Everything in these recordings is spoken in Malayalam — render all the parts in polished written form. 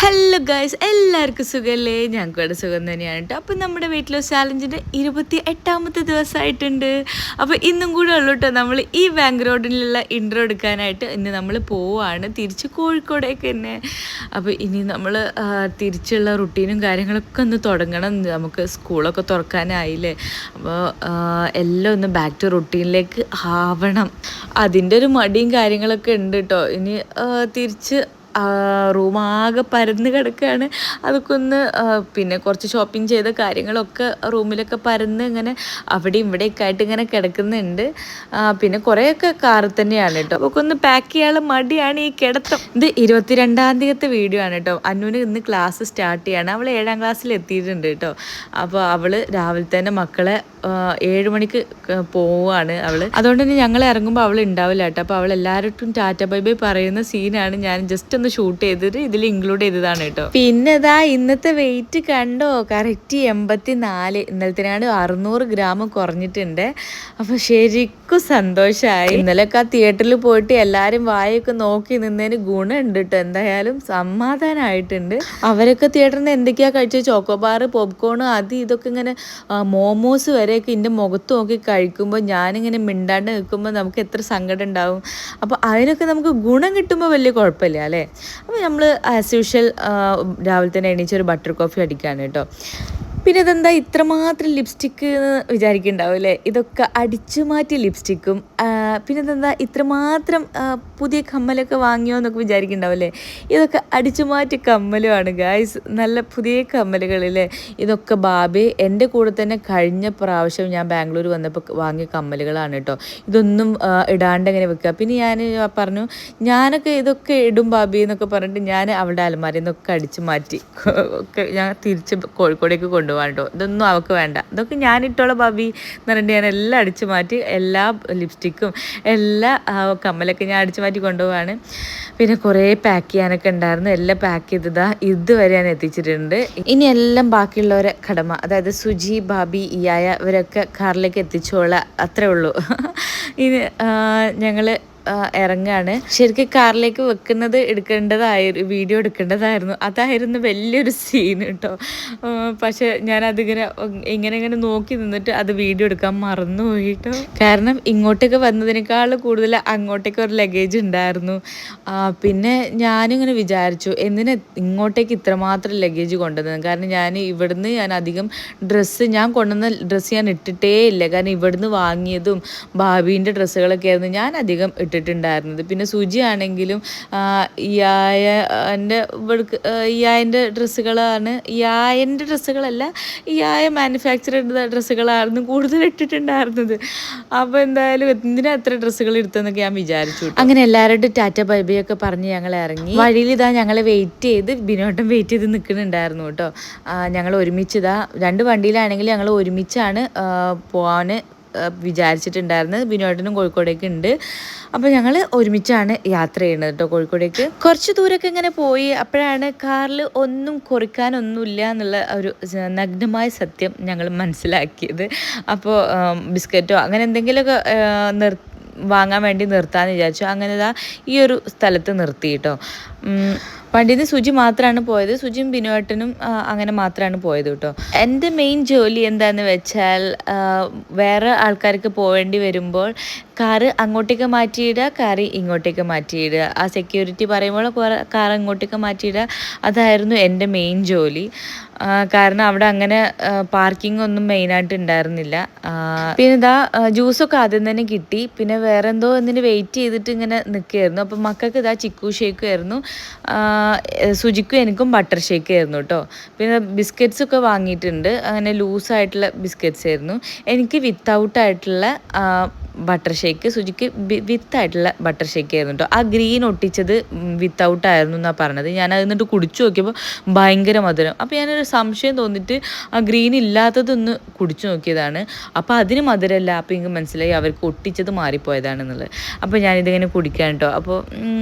ഹലോ ഗൈസ്, എല്ലാവർക്കും സുഖമല്ലേ? ഞങ്ങൾക്ക് ഇവിടെ സുഖം തന്നെയാണ് കേട്ടോ. അപ്പം നമ്മുടെ വെയിറ്റ് ലോസ് ചാലഞ്ചിൻ്റെ 28ാമത്തെ ദിവസമായിട്ടുണ്ട്. അപ്പോൾ ഇന്നും കൂടെ ഉള്ളൂ കേട്ടോ നമ്മൾ ഈ ബാങ്ക് റോഡിലുള്ള ഇൻട്രോ എടുക്കാനായിട്ട്. ഇന്ന് നമ്മൾ പോവുകയാണ് തിരിച്ച് കോഴിക്കോടേക്ക് തന്നെ. അപ്പോൾ ഇനി നമ്മൾ തിരിച്ചുള്ള റുട്ടീനും കാര്യങ്ങളൊക്കെ ഒന്ന് തുടങ്ങണം. നമുക്ക് സ്കൂളൊക്കെ തുറക്കാനായില്ലേ. അപ്പോൾ എല്ലാം ഒന്ന് ബാക്ക് ടു റുട്ടീനിലേക്ക് ആവണം. അതിൻ്റെ ഒരു മടിയും കാര്യങ്ങളൊക്കെ ഉണ്ട് കേട്ടോ. ഇനി തിരിച്ച് റൂമാകെ പരന്ന് കിടക്കുകയാണ്. അതൊക്കെ ഒന്ന് പിന്നെ കുറച്ച് ഷോപ്പിംഗ് ചെയ്ത കാര്യങ്ങളൊക്കെ റൂമിലൊക്കെ പരന്ന് ഇങ്ങനെ അവിടെയും ഇവിടെയൊക്കെ ആയിട്ട് ഇങ്ങനെ കിടക്കുന്നുണ്ട്. പിന്നെ കുറേയൊക്കെ കാറിൽ തന്നെയാണ് കേട്ടോ. അപ്പോൾ ഒന്ന് പാക്ക് ചെയ്യാനുള്ള മടിയാണ് ഈ കിടത്തം. ഇത് 22ാം തീയതിത്തെ വീഡിയോ ആണ് കേട്ടോ. അന്നുവിന് ഇന്ന് ക്ലാസ് സ്റ്റാർട്ട് ചെയ്യാണ്. അവൾ 7ാം ക്ലാസ്സിൽ എത്തിയിട്ടുണ്ട് കേട്ടോ. അപ്പോൾ അവൾ രാവിലെ തന്നെ മക്കളെ 7 മണിക്ക് പോവുകയാണ് അവൾ. അതുകൊണ്ട് തന്നെ ഞങ്ങൾ ഇറങ്ങുമ്പോൾ അവൾ ഉണ്ടാവില്ല കേട്ടോ. അപ്പോൾ അവൾ എല്ലാവരും ടാറ്റ ബൈ ബൈ പറയുന്ന സീനാണ് ഞാൻ ജസ്റ്റ് ഒന്ന് ഷൂട്ട് ചെയ്തിട്ട് ഇതിൽ ഇൻക്ലൂഡ് ചെയ്തതാണ് കേട്ടോ. പിന്നെ ഇതാ ഇന്നത്തെ വെയിറ്റ് കണ്ടോ, കറക്റ്റ് 84. ഇന്നലത്തിനാണ് 600 ഗ്രാം കുറഞ്ഞിട്ടുണ്ട്. അപ്പോൾ ശരിക്കും സന്തോഷമായി. ഇന്നലെയൊക്കെ ആ തിയേറ്ററിൽ പോയിട്ട് എല്ലാവരും വായൊക്കെ നോക്കി നിന്നതിന് ഗുണമുണ്ട് കേട്ടോ. എന്തായാലും സമാധാനമായിട്ടുണ്ട്. അവരൊക്കെ തിയേറ്ററിൽ നിന്ന് എന്തൊക്കെയാണ് കഴിച്ചത്, ചോക്കോബാർ, പോപ്കോൺ, അത് ഇതൊക്കെ ഇങ്ങനെ മോമോസ് വരെയൊക്കെ എൻ്റെ മുഖത്ത് നോക്കി കഴിക്കുമ്പോൾ ഞാനിങ്ങനെ മിണ്ടാണ്ട് നിൽക്കുമ്പോൾ നമുക്ക് എത്ര സങ്കടം ഉണ്ടാവും. അപ്പോൾ അതിനൊക്കെ നമുക്ക് ഗുണം കിട്ടുമ്പോൾ വലിയ കുഴപ്പമില്ല അല്ലേ. അപ്പോൾ നമ്മൾ ആസ് യൂഷ്വൽ രാവിലെ തന്നെ എണീച്ചൊരു ബട്ടർ കോഫി അടിക്കുകയാണ് കേട്ടോ. പിന്നെ ഇതെന്താ ഇത്രമാത്രം ലിപ്സ്റ്റിക്ക് എന്ന് വിചാരിക്കുന്നുണ്ടാവും അല്ലേ. ഇതൊക്കെ അടിച്ചു മാറ്റി ലിപ്സ്റ്റിക്കും. പിന്നെ ഇതെന്താ ഇത്രമാത്രം പുതിയ കമ്മലൊക്കെ വാങ്ങിയോ എന്നൊക്കെ വിചാരിക്കുന്നുണ്ടാവും അല്ലേ. ഇതൊക്കെ അടിച്ചു മാറ്റി കമ്മലുമാണ് ഗായ്സ്. നല്ല പുതിയ കമ്മലുകളില്ലേ. ഇതൊക്കെ ബാബി എൻ്റെ കൂടെ തന്നെ കഴിഞ്ഞ പ്രാവശ്യം ഞാൻ ബാംഗ്ലൂർ വന്നപ്പോൾ വാങ്ങിയ കമ്മലുകളാണ് കേട്ടോ. ഇതൊന്നും ഇടാണ്ട് എങ്ങനെ വെക്കുക. പിന്നെ ഞാൻ പറഞ്ഞു ഞാനൊക്കെ ഇതൊക്കെ ഇടും ബാബി എന്നൊക്കെ പറഞ്ഞിട്ട് ഞാൻ അവളുടെ അലമാരയിൽ നിന്നൊക്കെ അടിച്ചു മാറ്റി ഒക്കെ ഞാൻ തിരിച്ച് കോഴിക്കോടേക്ക് കൊണ്ടുപോകാൻ കേട്ടോ. ഇതൊന്നും അവൾക്ക് വേണ്ട, ഇതൊക്കെ ഞാനിട്ടോളാം ബാബി എന്ന് പറഞ്ഞിട്ട് ഞാൻ എല്ലാം അടിച്ചു മാറ്റി, എല്ലാ ലിപ്സ്റ്റിക്കും എല്ലാ കമ്മലൊക്കെ ഞാൻ അടിച്ചു മാറ്റി കൊണ്ടുപോവാണ്. പിന്നെ കുറേ പാക്ക് ചെയ്യാനൊക്കെ ഉണ്ടായിരുന്നു. എല്ലാം പാക്ക് ചെയ്തതാ ഇതുവരെ ഞാൻ എത്തിച്ചിട്ടുണ്ട്. ഇനി എല്ലാം ബാക്കിയുള്ളവരെ കടമ, അതായത് സുജി, ബാബി, ഇയായ ഇവരൊക്കെ കാറിലേക്ക് എത്തിച്ചോളാം, അത്രേ ഉള്ളൂ. ഇനി ഞങ്ങൾ ഇറങ്ങാണ്. ശരിക്കും കാറിലേക്ക് വെക്കുന്നത് വീഡിയോ എടുക്കേണ്ടതായിരുന്നു. അതായിരുന്നു വലിയൊരു സീൻ കേട്ടോ. പക്ഷെ ഞാനതിങ്ങനെ ഇങ്ങനെ നോക്കി നിന്നിട്ട് അത് വീഡിയോ എടുക്കാൻ മറന്നുപോയി കേട്ടോ. കാരണം ഇങ്ങോട്ടേക്ക് വന്നതിനേക്കാൾ കൂടുതൽ അങ്ങോട്ടേക്ക് ഒരു ലഗേജ് ഉണ്ടായിരുന്നു. പിന്നെ ഞാനിങ്ങനെ വിചാരിച്ചു എന്തിനാ ഇങ്ങോട്ടേക്ക് ഇത്രമാത്രം ലഗേജ് കൊണ്ടുവന്നത്. കാരണം ഞാൻ അധികം ഞാൻ കൊണ്ടുവന്ന ഡ്രസ്സ് ഞാൻ ഇട്ടിട്ടേ ഇല്ല. കാരണം ഇവിടുന്ന് വാങ്ങിയതും ഭാബീൻ്റെ ഡ്രസ്സുകളൊക്കെ ആയിരുന്നു ഞാൻ അധികം ഇട്ടിട്ടുണ്ടായിരുന്നത്. പിന്നെ സുജി ആണെങ്കിലും ഇയായൻ്റെ ഡ്രസ്സുകളല്ല, ഇയായ മാനുഫാക്ചർ ചെയ്ത ഡ്രസ്സുകളായിരുന്നു കൂടുതൽ ഇട്ടിട്ടുണ്ടായിരുന്നത്. അപ്പോൾ എന്തായാലും എന്തിനാ എത്ര ഡ്രസ്സുകൾ എടുത്തതെന്നൊക്കെ ഞാൻ വിചാരിച്ചു. അങ്ങനെ എല്ലാവരുടെ ടാറ്റ ബൈ ബൈ ഒക്കെ പറഞ്ഞ് ഞങ്ങൾ ഇറങ്ങി. വഴിയിൽ ഇതാ ഞങ്ങളെ വെയിറ്റ് ചെയ്ത് ബിനോട്ടം വെയിറ്റ് ചെയ്ത് നിൽക്കുന്നുണ്ടായിരുന്നു കേട്ടോ. ഞങ്ങൾ ഒരുമിച്ചിതാ 2 വണ്ടിയിലാണെങ്കിൽ ഞങ്ങൾ ഒരുമിച്ചാണ് പോകാൻ വിചാരിച്ചിട്ടുണ്ടായിരുന്നത്. ബിനോട്ടനും കോഴിക്കോടേക്ക് ഉണ്ട്. അപ്പോൾ ഞങ്ങൾ ഒരുമിച്ചാണ് യാത്ര ചെയ്യുന്നത് കേട്ടോ. കോഴിക്കോടേക്ക് കുറച്ച് ദൂരമൊക്കെ ഇങ്ങനെ പോയി. അപ്പോഴാണ് കാറിൽ ഒന്നും കുറിക്കാനൊന്നുമില്ല എന്നുള്ള ഒരു നഗ്നമായ സത്യം ഞങ്ങൾ മനസ്സിലാക്കിയത്. അപ്പോൾ ബിസ്ക്കറ്റോ അങ്ങനെ എന്തെങ്കിലുമൊക്കെ വാങ്ങാൻ വേണ്ടി നിർത്താമെന്ന് വിചാരിച്ചു. അങ്ങനെ ഈ ഒരു സ്ഥലത്ത് നിർത്തി കേട്ടോ. വണ്ടിയിൽ നിന്ന് സുജി മാത്രമാണ് പോയത്. സുജിയും ബിനുവേട്ടനും അങ്ങനെ മാത്രമാണ് പോയത് കേട്ടോ. എൻ്റെ മെയിൻ ജോലി എന്താണെന്ന് വെച്ചാൽ വേറെ ആൾക്കാർക്ക് പോവേണ്ടി വരുമ്പോൾ കാറ് അങ്ങോട്ടേക്ക് മാറ്റിയിടുക, കാറ് ഇങ്ങോട്ടേക്ക് മാറ്റിയിടുക. ആ സെക്യൂരിറ്റി പറയുമ്പോൾ കാർ അങ്ങോട്ടേക്ക് മാറ്റിയിടുക. അതായിരുന്നു എൻ്റെ മെയിൻ ജോലി. കാരണം അവിടെ അങ്ങനെ പാർക്കിംഗ് ഒന്നും മെയിനായിട്ട് ഉണ്ടായിരുന്നില്ല. പിന്നെ ജ്യൂസൊക്കെ ആദ്യം തന്നെ കിട്ടി. പിന്നെ വേറെ എന്തോ എന്തിന് വെയിറ്റ് ചെയ്തിട്ട് ഇങ്ങനെ നിൽക്കുകയായിരുന്നു. അപ്പം മക്കൾക്ക് ചിക്കു ഷേക്കും ആയിരുന്നു. സുജിക്കും എനിക്കും ബട്ടർ ഷേക്ക് ആയിരുന്നു കേട്ടോ. പിന്നെ ബിസ്ക്കറ്റ്സൊക്കെ വാങ്ങിയിട്ടുണ്ട്. അങ്ങനെ ലൂസായിട്ടുള്ള ബിസ്ക്കറ്റ്സ് ആയിരുന്നു. എനിക്ക് വിത്തൗട്ടായിട്ടുള്ള ബട്ടർ ഷേക്ക്, സുജിക്ക് വിത്തായിട്ടുള്ള ബട്ടർ ഷേക്ക് ആയിരുന്നു കേട്ടോ. ആ ഗ്രീൻ ഒട്ടിച്ചത് വിത്തൗട്ടായിരുന്നു എന്നാണ് പറഞ്ഞത്. ഞാൻ അത് എന്നിട്ട് കുടിച്ചു നോക്കിയപ്പോൾ ഭയങ്കര മധുരം. അപ്പോൾ ഞാനൊരു സംശയം തോന്നിയിട്ട് ആ ഗ്രീൻ ഇല്ലാത്തതൊന്ന് കുടിച്ചു നോക്കിയതാണ്. അപ്പോൾ അതിന് മധുരമല്ല. അപ്പോൾ എനിക്ക് മനസ്സിലായി അവർക്ക് ഒട്ടിച്ചത് മാറിപ്പോയതാണെന്നുള്ളത്. അപ്പോൾ ഞാനിതിങ്ങനെ കുടിക്കാൻ കേട്ടോ. അപ്പോൾ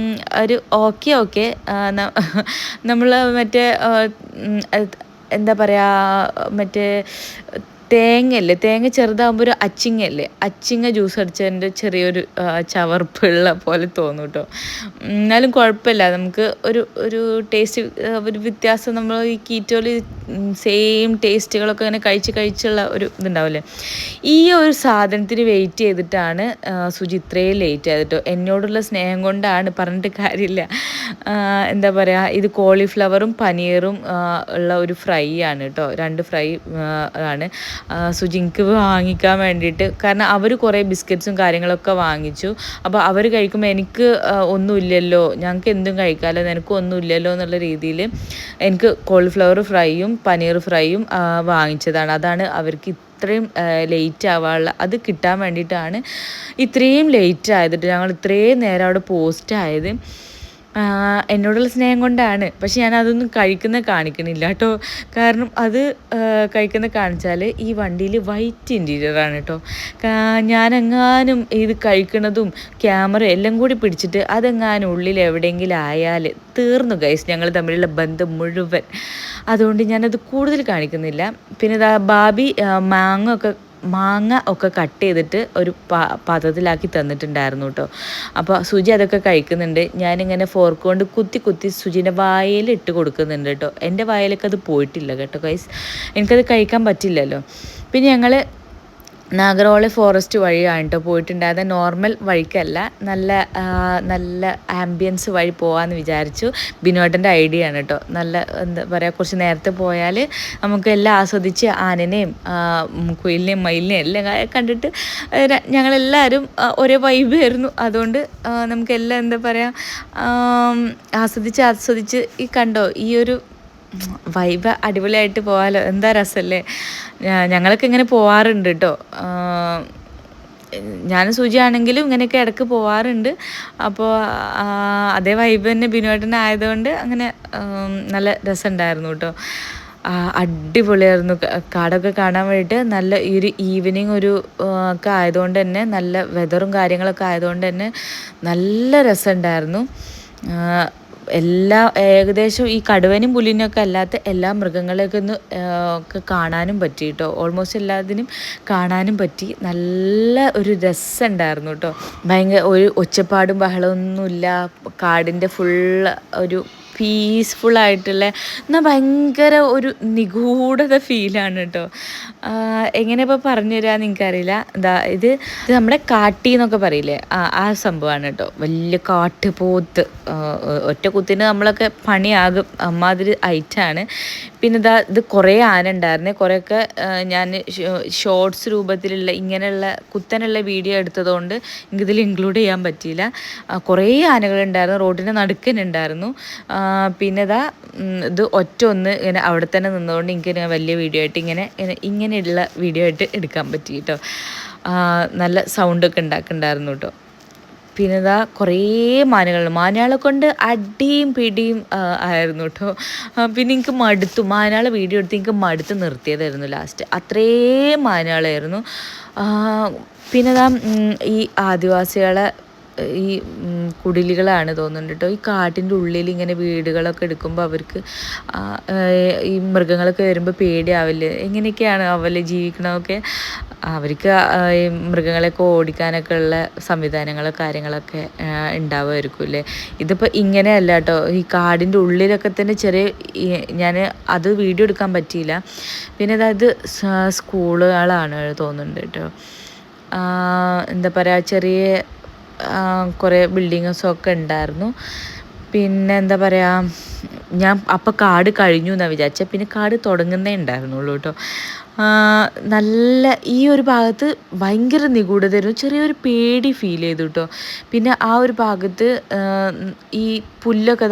ഒരു ഓക്കെ നമ്മൾ മറ്റേ എന്താ പറയുക, മറ്റേ തേങ്ങയല്ലേ, തേങ്ങ ചെറുതാകുമ്പോൾ ഒരു അച്ചിങ്ങയല്ലേ, അച്ചിങ്ങ ജ്യൂസ് അടിച്ചതിൻ്റെ ചെറിയൊരു ചവർപ്പുള്ള പോലെ തോന്നും കേട്ടോ. എന്നാലും കുഴപ്പമില്ല, നമുക്ക് ഒരു ഒരു ടേസ്റ്റ് ഒരു വ്യത്യാസം. നമ്മൾ ഈ കീറ്റോയിൽ സെയിം ടേസ്റ്റുകളൊക്കെ ഇങ്ങനെ കഴിച്ചുള്ള ഒരു ഇതുണ്ടാവില്ലേ. ഈ ഒരു സാധനത്തിന് വെയിറ്റ് ചെയ്തിട്ടാണ് സുജി ഇത്രയും ലേറ്റ് ആയത് കേട്ടോ. എന്നോടുള്ള സ്നേഹം കൊണ്ടാണ്, പറഞ്ഞിട്ട് കാര്യമില്ല. എന്താ പറയുക, ഇത് കോളിഫ്ലവറും പനീറും ഉള്ള ഒരു ഫ്രൈ ആണ് കേട്ടോ. 2 ഫ്രൈ ആണ് സുജിക്ക് വാങ്ങിക്കാൻ വേണ്ടിയിട്ട്. കാരണം അവർ കുറേ ബിസ്ക്കറ്റ്സും കാര്യങ്ങളൊക്കെ വാങ്ങിച്ചു. അപ്പോൾ അവർ കഴിക്കുമ്പോൾ എനിക്ക് ഒന്നുമില്ലല്ലോ, ഞങ്ങൾക്ക് എന്തും കഴിക്കാമല്ലോ, നിനക്കും ഒന്നുമില്ലല്ലോ എന്നുള്ള രീതിയിൽ എനിക്ക് കോളിഫ്ലവർ ഫ്രൈയും പനീർ ഫ്രൈയും വാങ്ങിച്ചതാണ്. അതാണ് അവർക്ക് ഇത്രയും ലേറ്റ് ആവാനുള്ള, അത് കിട്ടാൻ വേണ്ടിയിട്ടാണ് ഇത്രയും ലേറ്റ് ആയത്. ഞങ്ങൾ ഇത്രയും നേരം അവിടെ പോസ്റ്റ് ആയത് എന്നോടുള്ള സ്നേഹം കൊണ്ടാണ്. പക്ഷെ ഞാൻ അതൊന്നും കഴിക്കുന്ന കാണിക്കണില്ല കേട്ടോ. കാരണം അത് കഴിക്കുന്ന കാണിച്ചാൽ ഈ വണ്ടിയിൽ വൈറ്റ് ഇൻറ്റീരിയറാണ് കേട്ടോ. ഞാനെങ്ങാനും ഇത് കഴിക്കണതും ക്യാമറ എല്ലാം കൂടി പിടിച്ചിട്ട് അതെങ്ങാനും ഉള്ളിൽ എവിടെയെങ്കിലും ആയാൽ തീർന്നു ഗൈസ്, ഞങ്ങൾ തമ്മിലുള്ള ബന്ധം മുഴുവൻ. അതുകൊണ്ട് ഞാനത് കൂടുതൽ കാണിക്കുന്നില്ല. പിന്നെ ബാബി മാങ്ങ ഒക്കെ കട്ട് ചെയ്തിട്ട് ഒരു പാത്രത്തിലാക്കി തന്നിട്ടുണ്ടായിരുന്നു കേട്ടോ. അപ്പോൾ സുജി അതൊക്കെ കഴിക്കുന്നുണ്ട്. ഞാനിങ്ങനെ ഫോർക്ക് കൊണ്ട് കുത്തി സുജിൻ്റെ വായിൽ ഇട്ട് കൊടുക്കുന്നുണ്ട് കേട്ടോ. എൻ്റെ വായിലേക്ക് അത് പോയിട്ടില്ല കേട്ടോ ഗൈസ്, എനിക്കത് കഴിക്കാൻ പറ്റില്ലല്ലോ. പിന്നെ ഞങ്ങൾ നാഗർഹോള ഫോറസ്റ്റ് വഴിയാണ് കേട്ടോ പോയിട്ടുണ്ടായത്. നോർമൽ വഴിക്കല്ല, നല്ല ആംബിയൻസ് വഴി പോകാമെന്ന് വിചാരിച്ചു. ബിനോട്ടൻ്റെ ഐഡിയ ആണ് കേട്ടോ. നല്ല എന്താ പറയുക, കുറച്ച് നേരത്തെ പോയാൽ നമുക്ക് എല്ലാം ആസ്വദിച്ച് ആനനെയും കുയിലിനെയും മയിലിനെയും എല്ലാം കണ്ടിട്ട് ഞങ്ങളെല്ലാവരും ഒരേ വൈബായിരുന്നു. അതുകൊണ്ട് നമുക്കെല്ലാം എന്താ പറയുക, ആസ്വദിച്ച് ഈ കണ്ടോ ഈ ഒരു വൈബ് അടിപൊളിയായിട്ട് പോകാമല്ലോ, എന്താ രസമല്ലേ. ഞങ്ങളൊക്കെ ഇങ്ങനെ പോവാറുണ്ട് കേട്ടോ. ഞാനും സൂചിയാണെങ്കിലും ഇങ്ങനെയൊക്കെ ഇടയ്ക്ക് പോവാറുണ്ട്. അപ്പോൾ അതേ വൈബ് തന്നെ ബിനുവേട്ടനായതുകൊണ്ട് അങ്ങനെ നല്ല രസമുണ്ടായിരുന്നു കേട്ടോ. അടിപൊളിയായിരുന്നു. കാടൊക്കെ കാണാൻ വേണ്ടിയിട്ട് നല്ല ഈ ഒരു ഈവനിങ് ഒക്കെ ആയതുകൊണ്ട് തന്നെ, നല്ല വെതറും കാര്യങ്ങളൊക്കെ ആയതുകൊണ്ട് തന്നെ നല്ല രസമുണ്ടായിരുന്നു. ഏകദേശം ഈ കടുവനും പുലിനൊക്കെ അല്ലാത്ത എല്ലാ മൃഗങ്ങളെയൊക്കെ ഒക്കെ കാണാനും പറ്റി കേട്ടോ. ഓൾമോസ്റ്റ് എല്ലാത്തിനും കാണാനും പറ്റി. നല്ല ഒരു രസമുണ്ടായിരുന്നു കേട്ടോ. ഭയങ്കര ഒരു ഒച്ചപ്പാടും ബഹളമൊന്നുമില്ല. കാടിൻ്റെ ഫുള്ള് ഒരു പീസ്ഫുള്ളായിട്ടുള്ള എന്നാൽ ഭയങ്കര ഒരു നിഗൂഢത ഫീലാണ് കേട്ടോ. എങ്ങനെ ഇപ്പോൾ പറഞ്ഞു തരാമെന്ന് എനിക്കറിയില്ല. ഇത് നമ്മുടെ കാട്ടി എന്നൊക്കെ പറയില്ലേ, ആ സംഭവമാണ് കേട്ടോ. വലിയ കാട്ടുപോത്ത്, ഒറ്റ കുത്തിന് നമ്മളൊക്കെ പണിയാകും, അമ്മാതിരി ഐറ്റാണ്. പിന്നെ ഇത് കുറേ ആന ഉണ്ടായിരുന്നേ. കുറേയൊക്കെ ഞാൻ ഷോർട്സ് രൂപത്തിലുള്ള ഇങ്ങനെയുള്ള കുത്തനുള്ള വീഡിയോ എടുത്തതുകൊണ്ട് എനിക്കിതിൽ ഇൻക്ലൂഡ് ചെയ്യാൻ പറ്റിയില്ല. കുറേ ആനകളുണ്ടായിരുന്നു, റോഡിൻ്റെ നടുക്കനുണ്ടായിരുന്നു. പിന്നെ ഇത് ഒന്ന് ഇങ്ങനെ അവിടെ തന്നെ നിന്നുകൊണ്ട് എനിക്ക് വലിയ വീഡിയോ ആയിട്ട് ഇങ്ങനെയുള്ള വീഡിയോ ആയിട്ട് എടുക്കാൻ പറ്റി കേട്ടോ. നല്ല സൗണ്ടൊക്കെ ഉണ്ടാക്കുന്നുണ്ടായിരുന്നു കേട്ടോ. പിന്നെ കുറേ മാനുകളെ കൊണ്ട് അടിയും പിടിയും ആയിരുന്നു കേട്ടോ. പിന്നെ എനിക്ക് മടുത്തു, മാനുകളെ വീഡിയോ എടുത്ത് എനിക്ക് മടുത്ത് നിർത്തിയതായിരുന്നു ലാസ്റ്റ്. അത്രയും മാനുകളായിരുന്നു. പിന്നെ ഈ ആദിവാസികളെ ഈ കുടിലുകളാണ് തോന്നുന്നുണ്ട് കേട്ടോ. ഈ കാട്ടിൻ്റെ ഉള്ളിൽ ഇങ്ങനെ വീടുകളൊക്കെ എടുക്കുമ്പോൾ അവർക്ക് ഈ മൃഗങ്ങളൊക്കെ വരുമ്പോൾ പേടിയാവില്ലേ, എങ്ങനെയൊക്കെയാണ് അവര് ജീവിക്കണമൊക്കെ. അവർക്ക് ഈ മൃഗങ്ങളെയൊക്കെ ഓടിക്കാനൊക്കെ ഉള്ള സംവിധാനങ്ങളോ കാര്യങ്ങളൊക്കെ ഉണ്ടാവുമായിരിക്കും അല്ലേ. ഇതിപ്പോൾ ഇങ്ങനെയല്ല കേട്ടോ. ഈ കാടിൻ്റെ ഉള്ളിലൊക്കെ തന്നെ ഞാൻ അത് വീഡിയോ എടുക്കാൻ പറ്റിയില്ല. പിന്നെ അതായത് സ്കൂളുകളാണ് തോന്നുന്നുണ്ട് കേട്ടോ. എന്താ പറയുക, ചെറിയ കുറേ ബിൽഡിങ്സൊക്കെ ഉണ്ടായിരുന്നു. പിന്നെ എന്താ പറയുക, ഞാൻ അപ്പം കാട് കഴിഞ്ഞു എന്നാണ് വിചാരിച്ചത്. പിന്നെ കാട് തുടങ്ങുന്നേ ഉണ്ടായിരുന്നുള്ളൂ കേട്ടോ. നല്ല ഈ ഒരു ഭാഗത്ത് ഭയങ്കര നിഗൂഢതയായിരുന്നു, ചെറിയൊരു പേടി ഫീൽ ചെയ്തു കേട്ടോ. പിന്നെ ആ ഒരു ഭാഗത്ത് ഈ പുല്ലൊക്കെ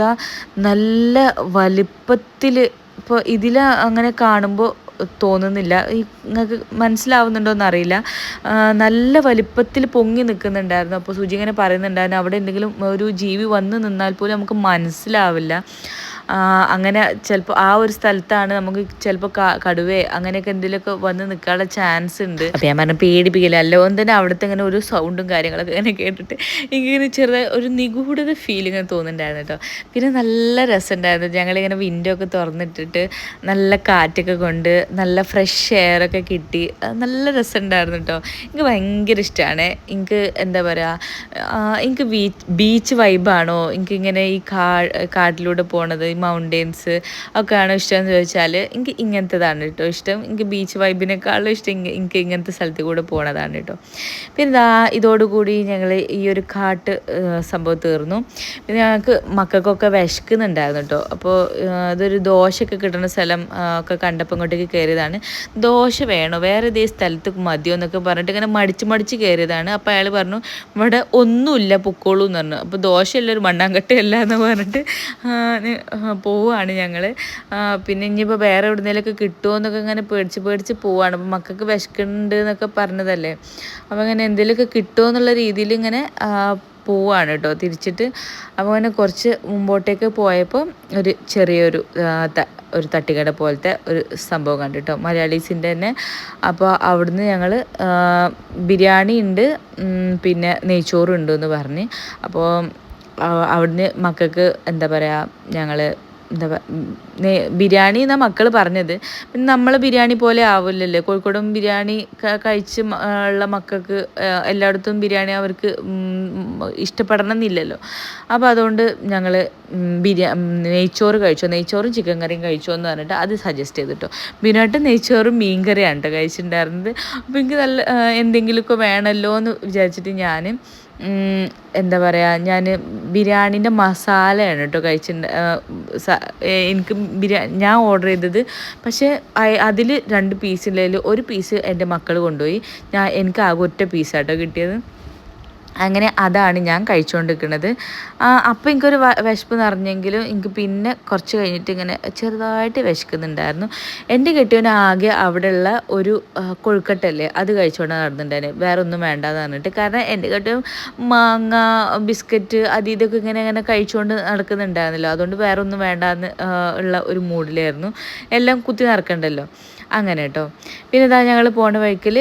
നല്ല വലിപ്പത്തിൽ, ഇപ്പോൾ ഇതിൽ അങ്ങനെ കാണുമ്പോൾ തോന്നുന്നില്ല, നിങ്ങൾക്ക് മനസ്സിലാവുന്നുണ്ടോയെന്ന് അറിയില്ല, നല്ല വലിപ്പത്തിൽ പൊങ്ങി നിൽക്കുന്നുണ്ടായിരുന്നു. അപ്പോൾ സുജി ഇങ്ങനെ പറയുന്നുണ്ടായിരുന്നു അവിടെ എന്തെങ്കിലും ഒരു ജീവി വന്ന് നിന്നാൽ പോലും നമുക്ക് മനസ്സിലാവില്ല. അങ്ങനെ ചിലപ്പോൾ ആ ഒരു സ്ഥലത്താണ് നമുക്ക് ചിലപ്പോൾ കടുവേ അങ്ങനെയൊക്കെ എന്തെങ്കിലുമൊക്കെ വന്ന് നിൽക്കാനുള്ള ചാൻസ് ഉണ്ട്. അപ്പോൾ ഞാൻ പറഞ്ഞ പേടിപ്പിക്കില്ല അല്ലോന്ന് തന്നെ അവിടുത്തെ ഇങ്ങനെ ഒരു സൗണ്ടും കാര്യങ്ങളൊക്കെ ഇങ്ങനെ കേട്ടിട്ട് ഇങ്ങനെ ചെറുതായി ഒരു നിഗൂഢത ഫീൽ ഇങ്ങനെ തോന്നുന്നുണ്ടായിരുന്നു കേട്ടോ. പിന്നെ നല്ല രസമുണ്ടായിരുന്നു. ഞങ്ങളിങ്ങനെ വിൻഡോ ഒക്കെ തുറന്നിട്ടിട്ട് നല്ല കാറ്റൊക്കെ കൊണ്ട് നല്ല ഫ്രഷ് എയറൊക്കെ കിട്ടി. നല്ല രസമുണ്ടായിരുന്നു കേട്ടോ. എനിക്ക് ഭയങ്കര ഇഷ്ടമാണ്. എനിക്ക് എന്താ പറയുക, എനിക്ക് ബീച്ച് വൈബാണോ, എനിക്കിങ്ങനെ ഈ കാട്ടിലൂടെ പോണത്, ഈ മൗണ്ടെയ്ൻസ് ഒക്കെ ആണോ ഇഷ്ടം എന്ന് ചോദിച്ചാൽ എനിക്ക് ഇങ്ങനത്തേതാണ് കേട്ടോ ഇഷ്ടം. എനിക്ക് ബീച്ച് വൈബിനേക്കാളും ഇഷ്ടം എനിക്ക് ഇങ്ങനത്തെ സ്ഥലത്ത് കൂടെ പോണതാണ് കേട്ടോ. പിന്നെ ഇതോടുകൂടി ഞങ്ങൾ ഈ ഒരു സംഭവം തീർന്നു. പിന്നെ ഞങ്ങൾക്ക് മക്കൾക്കൊക്കെ വിശക്കുന്നുണ്ടായിരുന്നു കേട്ടോ. അപ്പോൾ അതൊരു ദോശയൊക്കെ കിട്ടുന്ന സ്ഥലം ഒക്കെ കണ്ടപ്പോൾ ഇങ്ങോട്ടേക്ക് കയറിയതാണ്. ദോശ വേണോ, വേറെ ഇതേ സ്ഥലത്ത് മതിയോ എന്നൊക്കെ പറഞ്ഞിട്ട് ഇങ്ങനെ മടിച്ച് കയറിയതാണ്. അപ്പോൾ അയാൾ പറഞ്ഞു ഇവിടെ ഒന്നുമില്ല പൊക്കോളൂ എന്ന് പറഞ്ഞു. അപ്പോൾ ദോശയല്ല ഒരു മണ്ണാങ്കട്ടയല്ല എന്ന് പറഞ്ഞിട്ട് പോവുകയാണ് ഞങ്ങൾ. പിന്നെ ഇനിയിപ്പോൾ വേറെ എവിടുന്നേലൊക്കെ കിട്ടുമോ എന്നൊക്കെ ഇങ്ങനെ പേടിച്ച് പോവുകയാണ്. അപ്പോൾ മക്കൾക്ക് വിശക്കുന്നുണ്ട് എന്നൊക്കെ പറഞ്ഞതല്ലേ, അപ്പോൾ അങ്ങനെ എന്തെങ്കിലുമൊക്കെ കിട്ടുമോ എന്നുള്ള രീതിയിൽ ഇങ്ങനെ പോവാണ് കേട്ടോ തിരിച്ചിട്ട്. അപ്പോൾ അങ്ങനെ കുറച്ച് മുമ്പോട്ടേക്ക് പോയപ്പോൾ ഒരു ചെറിയൊരു ഒരു തട്ടുകട പോലത്തെ ഒരു സംഭവം കണ്ടു കേട്ടോ, മലയാളീസിൻ്റെ തന്നെ. അപ്പോൾ അവിടുന്ന് ഞങ്ങൾ ബിരിയാണി ഉണ്ട്, പിന്നെ നെയ്ച്ചോറും ഉണ്ട് എന്ന് പറഞ്ഞ്. അപ്പോൾ അവിടുന്ന് മക്കൾക്ക് എന്താ പറയുക, ഞങ്ങൾ ബിരിയാണി എന്നാണ് മക്കൾ പറഞ്ഞത്. പിന്നെ നമ്മൾ ബിരിയാണി പോലെ ആവില്ലല്ലോ, കോഴിക്കോടും ബിരിയാണി കഴിച്ച് ഉള്ള മക്കൾക്ക് എല്ലായിടത്തും ബിരിയാണി അവർക്ക് ഇഷ്ടപ്പെടണം എന്നില്ലല്ലോ. അപ്പോൾ അതുകൊണ്ട് ഞങ്ങൾ നെയ്ച്ചോറ് കഴിച്ചോ, നെയ്ച്ചോറും ചിക്കൻ കറിയും കഴിച്ചോ എന്ന് പറഞ്ഞിട്ട് അത് സജസ്റ്റ് ചെയ്തിട്ടോ. ബിരിയാണി നെയ്ച്ചോറും മീൻ കറിയാണ് കേട്ടോ കഴിച്ചിട്ടുണ്ടായിരുന്നത്. അപ്പോൾ എനിക്ക് നല്ല എന്തെങ്കിലുമൊക്കെ വേണമല്ലോ എന്ന് വിചാരിച്ചിട്ട് ഞാൻ എന്താ പറയുക, ഞാൻ ബിരിയാണീൻ്റെ മസാലയാണ് കേട്ടോ കഴിച്ചിട്ടുണ്ട്. എനിക്ക് ഞാൻ ഓർഡർ ചെയ്തത്, പക്ഷേ അതിൽ 2 പീസിൽ ഒരു പീസ് എൻ്റെ മക്കൾ കൊണ്ടുപോയി. എനിക്ക് ആകെ ഒറ്റ പീസാട്ടോ കിട്ടിയത്. അങ്ങനെ അതാണ് ഞാൻ കഴിച്ചുകൊണ്ടിരിക്കുന്നത്. അപ്പോൾ എനിക്കൊരു വിശപ്പ് നിറഞ്ഞെങ്കിലും എനിക്ക് പിന്നെ കുറച്ച് കഴിഞ്ഞിട്ട് ഇങ്ങനെ ചെറുതായിട്ട് വിശക്കുന്നുണ്ടായിരുന്നു. എൻ്റെ കെട്ടിയവന് ആകെ അവിടെയുള്ള ഒരു കൊഴുക്കട്ടല്ലേ അത് കഴിച്ചുകൊണ്ട് നടന്നിട്ടുണ്ടായിരുന്നു, വേറെ ഒന്നും വേണ്ടാന്ന് പറഞ്ഞിട്ട്. കാരണം എൻ്റെ കെട്ടിയവൻ മാങ്ങ ബിസ്ക്കറ്റ് അത് ഇതൊക്കെ ഇങ്ങനെ കഴിച്ചുകൊണ്ട് നടക്കുന്നുണ്ടായിരുന്നല്ലോ, അതുകൊണ്ട് വേറെ ഒന്നും വേണ്ടാന്ന് ഉള്ള ഒരു മൂഡിലായിരുന്നു. എല്ലാം കുത്തി നടക്കണ്ടല്ലോ അങ്ങനെ കേട്ടോ. പിന്നെ ഇതാ ഞങ്ങൾ പോണ വഴിക്കിൽ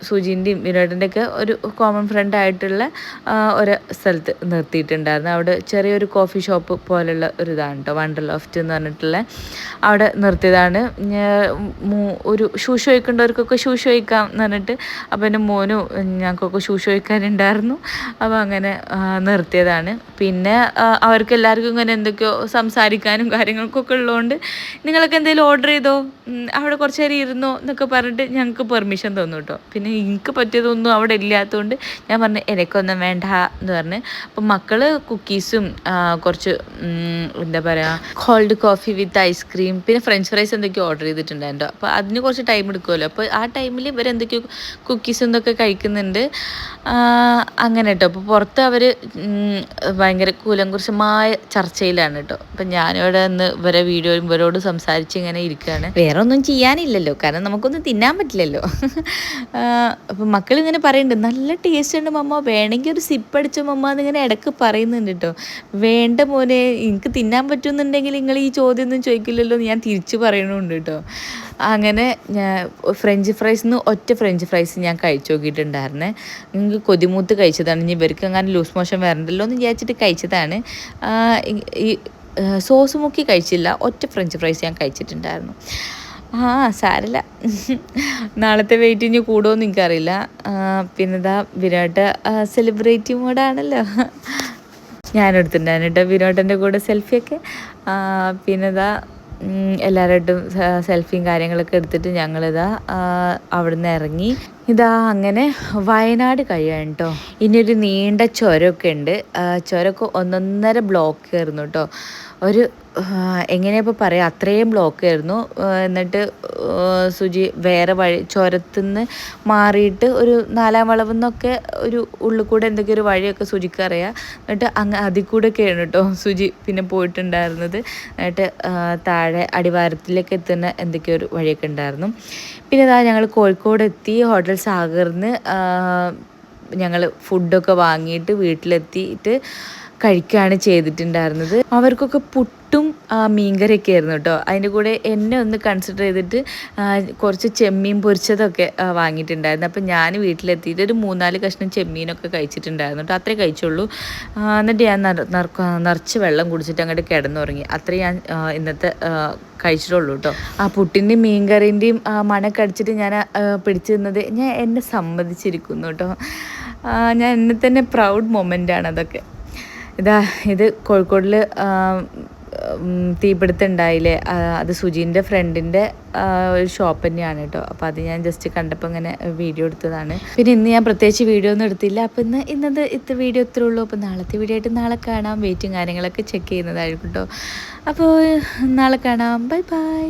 സുജീൻ്റെയും വിനോദിൻ്റെ ഒക്കെ ഒരു കോമൺ ഫ്രണ്ട് ആയിട്ടുള്ള ഒരു സ്ഥലത്ത് നിർത്തിയിട്ടുണ്ടായിരുന്നു. അവിടെ ചെറിയൊരു കോഫി ഷോപ്പ് പോലുള്ള ഒരു ഇതാണ് കേട്ടോ, വണ്ടർ ലോഫ്റ്റ് എന്ന് പറഞ്ഞിട്ടുള്ള അവിടെ നിർത്തിയതാണ്. ഒരു ഷൂ ചോദിക്കേണ്ടവർക്കൊക്കെ ഷൂ ചോദിക്കാം എന്ന് പറഞ്ഞിട്ട്, അപ്പോൾ എൻ്റെ മോനും ഞങ്ങൾക്കൊക്കെ ഷൂ ചോദിക്കാനുണ്ടായിരുന്നു. അപ്പോൾ അങ്ങനെ നിർത്തിയതാണ്. പിന്നെ അവർക്ക് എല്ലാവർക്കും ഇങ്ങനെ എന്തൊക്കെയോ സംസാരിക്കാനും കാര്യങ്ങൾക്കൊക്കെ ഉള്ളതുകൊണ്ട് നിങ്ങളൊക്കെ എന്തെങ്കിലും ഓർഡർ ചെയ്തോ, അവിടെ കുറച്ച് നേരം ഇരുന്നോ എന്നൊക്കെ പറഞ്ഞിട്ട് ഞങ്ങൾക്ക് പെർമിഷൻ തന്നു കേട്ടോ. പിന്നെ എനിക്ക് പറ്റിയതൊന്നും അവിടെ ഇല്ലാത്തതുകൊണ്ട് ഞാൻ പറഞ്ഞു എനിക്കൊന്നും വേണ്ട എന്ന് പറഞ്ഞ്. അപ്പം മക്കൾ കുക്കീസും കുറച്ച് എന്താ പറയുക കോൾഡ് കോഫി വിത്ത് ഐസ്ക്രീം പിന്നെ ഫ്രഞ്ച് ഫ്രൈസ് എന്തൊക്കെയോ ഓർഡർ ചെയ്തിട്ടുണ്ടായിരുന്നു. അപ്പോൾ അതിന് കുറച്ച് ടൈം എടുക്കുമല്ലോ, അപ്പോൾ ആ ടൈമിൽ ഇവരെന്തൊക്കെയോ കുക്കീസും എന്തൊക്കെ കഴിക്കുന്നുണ്ട് അങ്ങനെ കേട്ടോ. അപ്പോൾ പുറത്ത് അവർ ഭയങ്കര കൂലങ്കുറിശമായ ചർച്ചയിലാണ് കേട്ടോ. അപ്പം ഞാനിവിടെ നിന്ന് ഇവരോട് സംസാരിച്ച് ഇങ്ങനെ ഇരിക്കുകയാണ്. വേറെ ഒന്നും ചെയ്യാനില്ലല്ലോ, കാരണം നമുക്കൊന്നും തിന്നാൻ പറ്റില്ലല്ലോ. അപ്പം മക്കളിങ്ങനെ പറയുന്നുണ്ട് നല്ല ടേസ്റ്റ് ഉണ്ട് മമ്മ, വേണമെങ്കിൽ ഒരു സിപ്പ് അടിച്ചോ മമ്മ എന്നിങ്ങനെ ഇടയ്ക്ക് പറയുന്നുണ്ട് കേട്ടോ. വേണ്ട മോനെ, എനിക്ക് തിന്നാൻ പറ്റുന്നുണ്ടെങ്കിൽ നിങ്ങൾ ഈ ചോദ്യം ഒന്നും ചോദിക്കില്ലല്ലോ എന്ന് ഞാൻ തിരിച്ചു പറയണുണ്ട് കേട്ടോ. അങ്ങനെ ഫ്രഞ്ച് ഫ്രൈസിന്ന് ഒറ്റ ഫ്രഞ്ച് ഫ്രൈസ് ഞാൻ കഴിച്ചു നോക്കിയിട്ടുണ്ടായിരുന്നേ. നിങ്ങൾക്ക് കൊതിമൂത്ത് കഴിച്ചതാണ്, ഇനി ഇവർക്ക് അങ്ങനെ ലൂസ് മോഷൻ വരണ്ടല്ലോ എന്ന് വിചാരിച്ചിട്ട് കഴിച്ചതാണ്. ഈ സോസ് മുക്കി കഴിച്ചില്ല, ഒറ്റ ഫ്രഞ്ച് ഫ്രൈസ് ഞാൻ കഴിച്ചിട്ടുണ്ടായിരുന്നു. സാരല്ല, നാളത്തെ വെയിറ്റ് ഇനി കൂടുമോയെന്ന് എനിക്കറിയില്ല. പിന്നെ ഇതാ വിരാട്ട് സെലിബ്രേറ്റ് മോഡാണല്ലോ, ഞാനെടുത്തിട്ടുണ്ടായിരുന്നു കേട്ടോ വിരാട്ടിൻ്റെ കൂടെ സെൽഫിയൊക്കെ. പിന്നെ ഇതാ എല്ലാവരായിട്ടും സെൽഫിയും കാര്യങ്ങളൊക്കെ എടുത്തിട്ട് ഞങ്ങളിതാ അവിടുന്ന് ഇറങ്ങി. ഇതാ അങ്ങനെ വയനാട് കഴിയാണ് കേട്ടോ. ഇനിയൊരു നീണ്ട ചുരമൊക്കെ ഉണ്ട്. ചുരമൊക്കെ 1.5 ബ്ലോക്ക് ആയിരുന്നു കേട്ടോ. ഒരു എങ്ങനെയപ്പോൾ പറയുക, അത്രയും ബ്ലോക്ക് ആയിരുന്നു. എന്നിട്ട് സുജി വേറെ വഴി ചുരത്തുനിന്ന് മാറിയിട്ട് ഒരു 4-ാം വളവിൽ നിന്നൊക്കെ ഒരു ഉള്ളിൽ കൂടെ എന്തൊക്കെയോ ഒരു വഴിയൊക്കെ സുജിക്ക് അറിയാം. എന്നിട്ട് അതിൽ കൂടെയൊക്കെയാണ് കേട്ടോ സുജി പിന്നെ പോയിട്ടുണ്ടായിരുന്നത്. എന്നിട്ട് താഴെ അടിവാരത്തിലേക്ക് എത്തുന്ന എന്തൊക്കെയോ ഒരു വഴിയൊക്കെ ഉണ്ടായിരുന്നു. പിന്നെ ഇതാ ഞങ്ങൾ കോഴിക്കോട് എത്തി. ഹോട്ടൽ സാഗറിന്ന് ഞങ്ങൾ ഫുഡൊക്കെ വാങ്ങിയിട്ട് വീട്ടിലെത്തിയിട്ട് കഴിക്കുകയാണ് ചെയ്തിട്ടുണ്ടായിരുന്നത്. അവർക്കൊക്കെ പുട്ടും മീൻകറിയൊക്കെ ആയിരുന്നു കേട്ടോ. അതിൻ്റെ കൂടെ എന്നെ ഒന്ന് കൺസിഡർ ചെയ്തിട്ട് കുറച്ച് ചെമ്മീൻ പൊരിച്ചതൊക്കെ വാങ്ങിയിട്ടുണ്ടായിരുന്നു. അപ്പം ഞാൻ വീട്ടിലെത്തിയിട്ട് ഒരു 3-4 കഷ്ണം ചെമ്മീനൊക്കെ കഴിച്ചിട്ടുണ്ടായിരുന്നു കേട്ടോ. അത്രേ കഴിച്ചുള്ളൂ. എന്നിട്ട് ഞാൻ നിറച്ച് വെള്ളം കുടിച്ചിട്ട് അങ്ങോട്ട് കിടന്നുറങ്ങി. അത്രേ ഞാൻ ഇന്നത്തെ കഴിച്ചിട്ടുള്ളൂ കേട്ടോ. ആ പുട്ടിൻ്റെയും മീൻകറിൻ്റെയും മണമൊക്കെ അടിച്ചിട്ട് ഞാൻ പിടിച്ചു നിന്നത് ഞാൻ എന്നെ സമ്മതിച്ചിരിക്കുന്നു കേട്ടോ. ഞാൻ എന്നെ തന്നെ പ്രൗഡ് മൊമെൻ്റാണ് അതൊക്കെ. ഇത് കോഴിക്കോടിൽ തീപിടുത്തം ഉണ്ടായില്ലേ, അത് സുജീൻ്റെ ഫ്രണ്ടിൻ്റെ ഒരു ഷോപ്പ് തന്നെയാണ് കേട്ടോ. അപ്പോൾ അത് ഞാൻ ജസ്റ്റ് കണ്ടപ്പോൾ ഇങ്ങനെ വീഡിയോ എടുത്തതാണ്. പിന്നെ ഇന്ന് ഞാൻ പ്രത്യേകിച്ച് വീഡിയോ ഒന്നും എടുത്തില്ല. അപ്പോൾ ഇന്നത്തെ വീഡിയോ ഇത്രേ ഉള്ളൂ. അപ്പോൾ നാളത്തെ വീഡിയോ ആയിട്ട് നാളെ കാണാം. വെയിറ്റും കാര്യങ്ങളൊക്കെ ചെക്ക് ചെയ്യുന്നതായിരിക്കും കേട്ടോ. അപ്പോൾ നാളെ കാണാം. Bye bye.